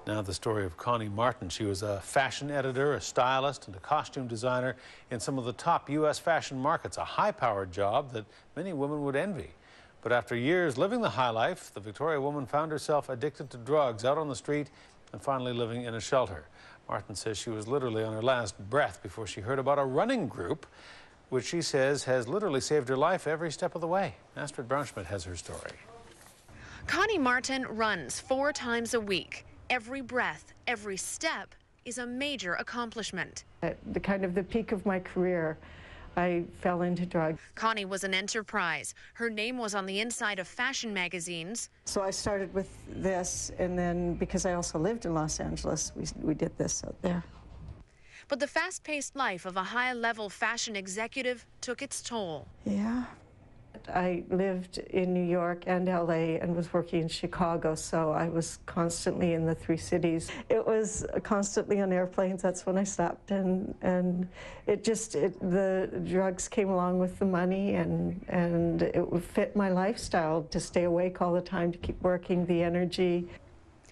Now the story of Connie Martin. She was a fashion editor, a stylist, and a costume designer in some of the top U.S. fashion markets, a high-powered job that many women would envy. But after years living the high life, the Victoria woman found herself addicted to drugs, out on the street, and finally living in a shelter. Martin says she was literally on her last breath before she heard about a running group, which she says has literally saved her life every step of the way. Astrid Braunschmidt has her story. Connie Martin runs 4 times a week. Every breath, every step is a major accomplishment. At the peak of my career, I fell into drugs. Connie was an enterprise. Her name was on the inside of fashion magazines. So I started with this, and then because I also lived in Los Angeles, we did this out there. But the fast-paced life of a high-level fashion executive took its toll. Yeah. I lived in New York and L.A. and was working in Chicago, so I was constantly in the 3 cities. It was constantly on airplanes. That's when I stopped, and the drugs came along with the money, and it would fit my lifestyle to stay awake all the time, to keep working, the energy.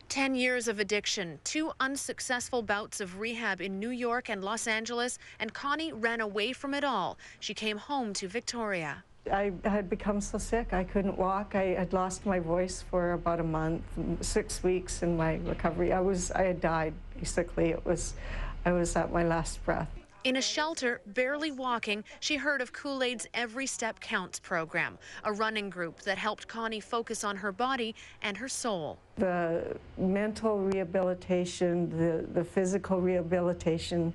10 years of addiction, 2 unsuccessful bouts of rehab in New York and Los Angeles, and Connie ran away from it all. She came home to Victoria. I had become so sick I couldn't walk. I had lost my voice for about a month, 6 weeks in my recovery. I had died, basically. I was at my last breath. In a shelter, barely walking, she heard of Kool-Aid's Every Step Counts program, a running group that helped Connie focus on her body and her soul. The mental rehabilitation, the physical rehabilitation,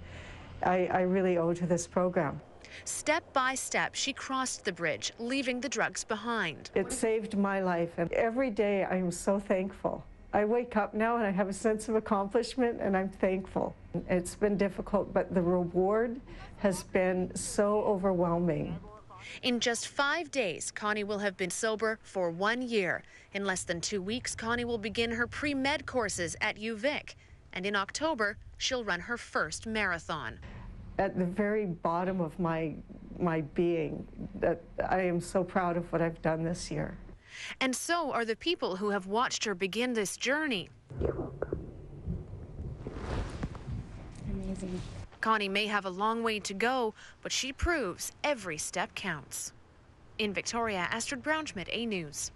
I really owe to this program. Step by step, she crossed the bridge, leaving the drugs behind. It saved my life, and every day I am so thankful. I wake up now and I have a sense of accomplishment, and I'm thankful. It's been difficult, but the reward has been so overwhelming. In just 5 days, Connie will have been sober for 1 year. In less than 2 weeks, Connie will begin her pre-med courses at UVic. And in October, she'll run her first marathon. At the very bottom of my being, that I am so proud of what I've done this year. And so are the people who have watched her begin this journey. You're welcome. Amazing. Connie may have a long way to go, but she proves every step counts. In Victoria, Astrid Braunschmidt, A News.